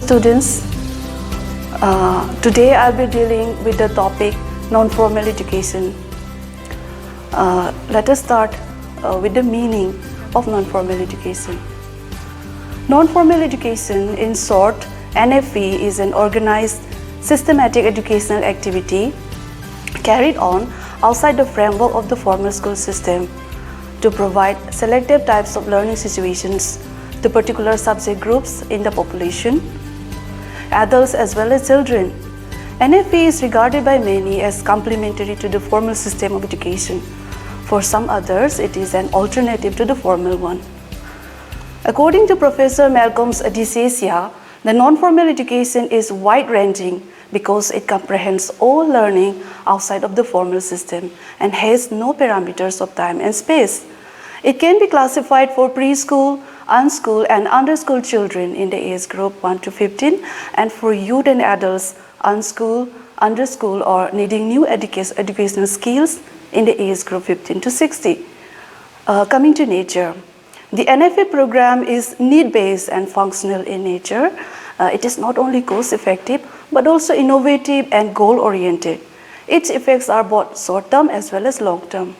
students. Today I'll be dealing with the topic non-formal education. Let us start with the meaning of non-formal education. Non-formal education, in short, NFE, is an organized, systematic educational activity carried on outside the framework of the formal school system to provide selective types of learning situations to particular subject groups in the population, adults as well as children. NFE is regarded by many as complementary to the formal system of education. For some others, it is an alternative to the formal one. According to Professor Malcolm DeSacia, the non-formal education is wide-ranging because it comprehends all learning outside of the formal system and has no parameters of time and space. It can be classified for preschool, unschooled and underschooled children in the age group 1 to 15 and for youth and adults, unschooled, underschooled or needing new educational skills in the age group 15 to 60. Coming to nature. The NFE program is need-based and functional in nature. It is not only cost-effective but also innovative and goal-oriented. Its effects are both short-term as well as long-term.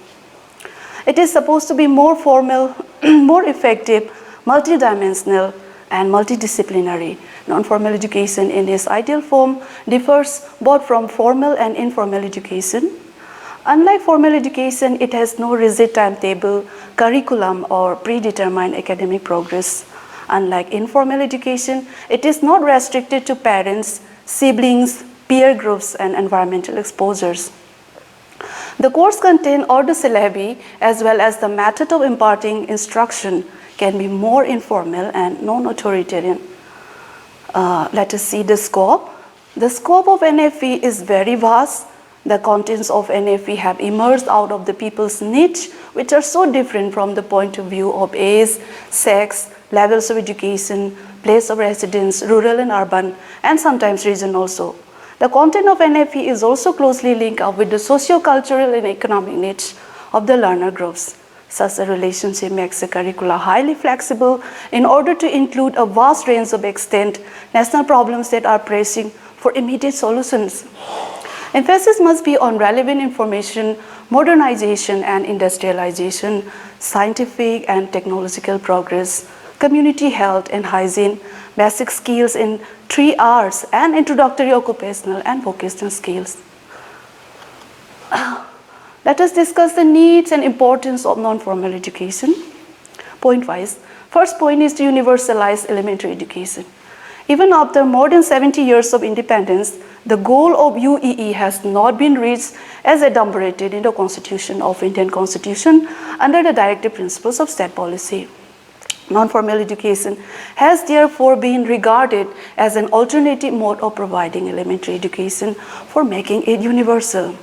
It is supposed to be more formal, more effective, multidimensional, and multidisciplinary. Non-formal education in its ideal form differs both from formal and informal education. Unlike formal education, it has no rigid timetable, curriculum, or predetermined academic progress. Unlike informal education, it is not restricted to parents, siblings, peer groups, and environmental exposures. The course content or the syllabi, as well as the method of imparting instruction, can be more informal and non-authoritarian. Let us see the scope. The scope of NFE is very vast. The contents of NFE have emerged out of the people's niche, which are so different from the point of view of age, sex, levels of education, place of residence, rural and urban, and sometimes region also. The content of NFE is also closely linked up with the socio-cultural and economic niche of the learner groups. Such a relationship makes the curricula highly flexible in order to include a vast range of extent national problems that are pressing for immediate solutions. Emphasis must be on relevant information, modernization and industrialization, scientific and technological progress, community health and hygiene, basic skills in 3 Rs, and introductory occupational and vocational skills. Let us discuss the needs and importance of non-formal education. Point-wise, first point is to universalize elementary education. Even after more than 70 years of independence, the goal of UEE has not been reached as enumerated in the Constitution of Indian Constitution under the directive principles of state policy. Non-formal education has therefore been regarded as an alternative mode of providing elementary education for making it universal.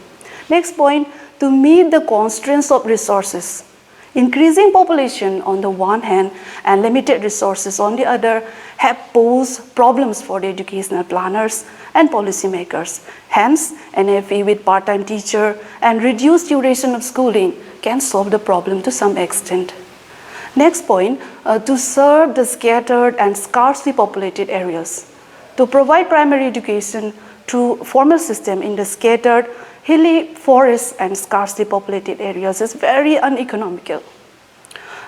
Next point, to meet the constraints of resources. Increasing population on the one hand and limited resources on the other have posed problems for the educational planners and policymakers. Hence, NFE with part-time teacher and reduced duration of schooling can solve the problem to some extent. Next point, to serve the scattered and sparsely populated areas. To provide primary education through formal system in the scattered, hilly, forests and sparsely populated areas is very uneconomical.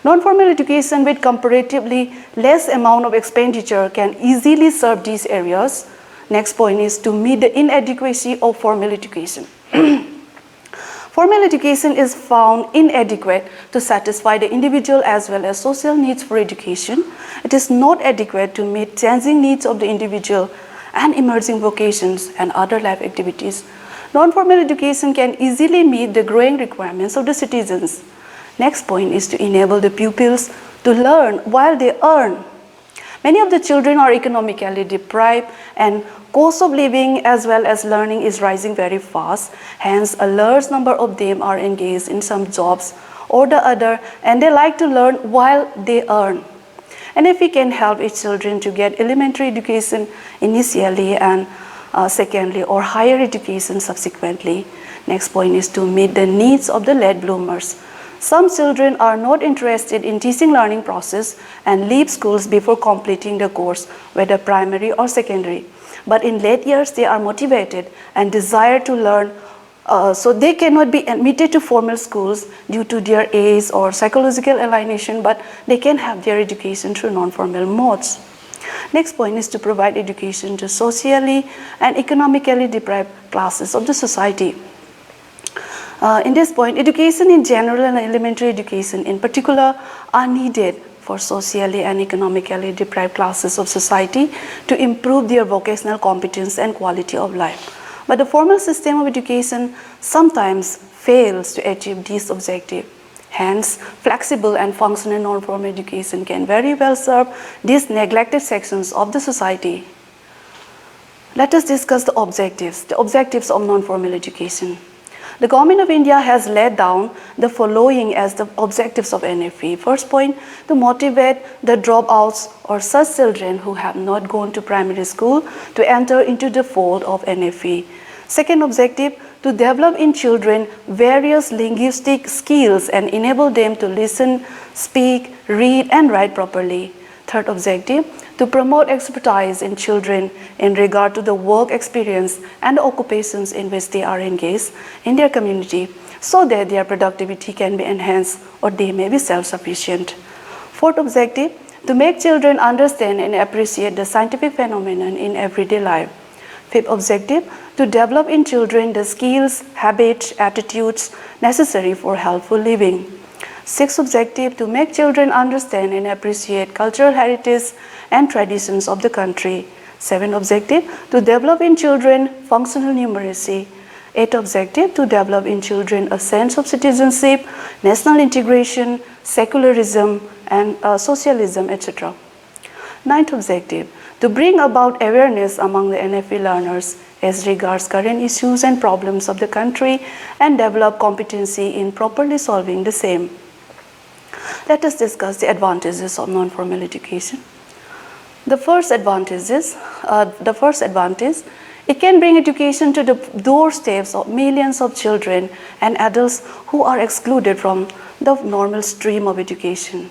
Non-formal education with comparatively less amount of expenditure can easily serve these areas. Next point is to meet the inadequacy of formal education. Formal education is found inadequate to satisfy the individual as well as social needs for education. It is not adequate to meet changing needs of the individual and emerging vocations and other life activities. Non-formal education can easily meet the growing requirements of the citizens. Next point is to enable the pupils to learn while they earn. Many of the children are economically deprived and cost of living as well as learning is rising very fast. Hence, a large number of them are engaged in some jobs or the other and they like to learn while they earn. And if we can help each children to get elementary education initially and secondly or higher education subsequently. Next point is to meet the needs of the late bloomers. Some children are not interested in teaching learning process and leave schools before completing the course, whether primary or secondary. But in late years, they are motivated and desire to learn, so they cannot be admitted to formal schools due to their age or psychological alienation, but they can have their education through non-formal modes. Next point is to provide education to socially and economically deprived classes of the society. In this point, education in general and elementary education in particular are needed for socially and economically deprived classes of society to improve their vocational competence and quality of life. But the formal system of education sometimes fails to achieve this objective. Hence, flexible and functional non-formal education can very well serve these neglected sections of the society. Let us discuss the objectives of non-formal education. The Government of India has laid down the following as the objectives of NFE. First point, to motivate the dropouts or such children who have not gone to primary school to enter into the fold of NFE. Second objective, to develop in children various linguistic skills and enable them to listen, speak, read, and write properly. Third objective, to promote expertise in children in regard to the work experience and occupations in which they are engaged in their community so that their productivity can be enhanced or they may be self-sufficient. Fourth objective, to make children understand and appreciate the scientific phenomenon in everyday life. Fifth objective, to develop in children the skills, habits, attitudes necessary for healthful living. Sixth objective, to make children understand and appreciate cultural heritage and traditions of the country. Seventh objective, to develop in children functional numeracy. Eighth objective, to develop in children a sense of citizenship, national integration, secularism, and socialism, etc. Ninth objective, to bring about awareness among the NFE learners as regards current issues and problems of the country and develop competency in properly solving the same. Let us discuss the advantages of non-formal education. The first advantage, it can bring education to the doorsteps of millions of children and adults who are excluded from the normal stream of education.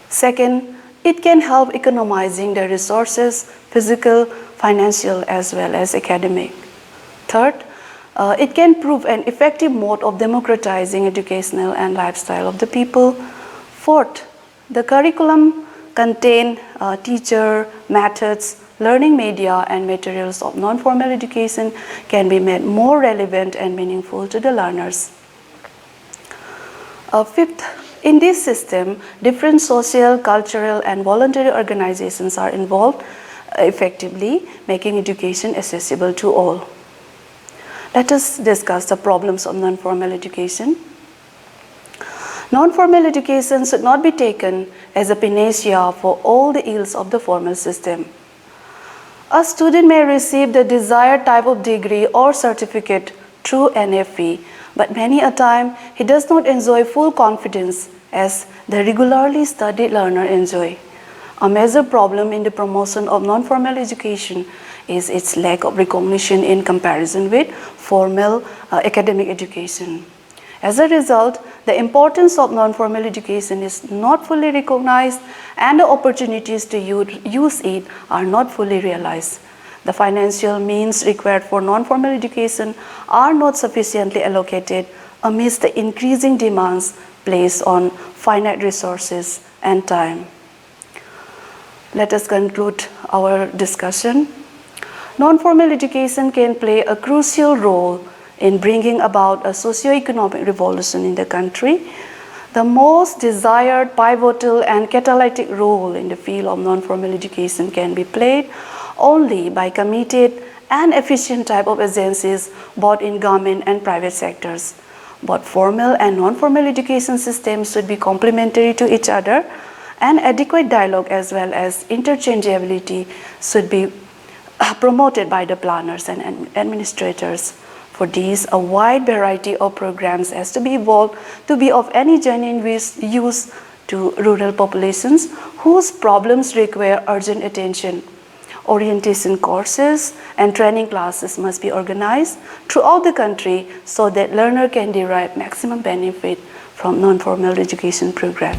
Second, it can help economizing the resources, physical, financial, as well as academic. Third, it can prove an effective mode of democratizing educational and lifestyle of the people. Fourth, the curriculum contain teacher, methods, learning media, and materials of non-formal education can be made more relevant and meaningful to the learners. Fifth, in this system, different social, cultural, and voluntary organizations are involved effectively, making education accessible to all. Let us discuss the problems of non-formal education. Non-formal education should not be taken as a panacea for all the ills of the formal system. A student may receive the desired type of degree or certificate through NFE, but many a time he does not enjoy full confidence as the regularly studied learner enjoy. A major problem in the promotion of non-formal education is its lack of recognition in comparison with formal academic education. As a result, the importance of non-formal education is not fully recognized and the opportunities to use it are not fully realized. The financial means required for non-formal education are not sufficiently allocated amidst the increasing demands placed on finite resources and time. Let us conclude our discussion. Non-formal education can play a crucial role in bringing about a socio-economic revolution in the country. The most desired, pivotal, and catalytic role in the field of non-formal education can be played only by committed and efficient type of agencies both in government and private sectors. Both formal and non-formal education systems should be complementary to each other, and adequate dialogue as well as interchangeability should be promoted by the planners and administrators. For these, a wide variety of programs has to be evolved to be of any genuine use to rural populations whose problems require urgent attention. orientation courses and training classes must be organized throughout the country so that learner can derive maximum benefit from non-formal education program.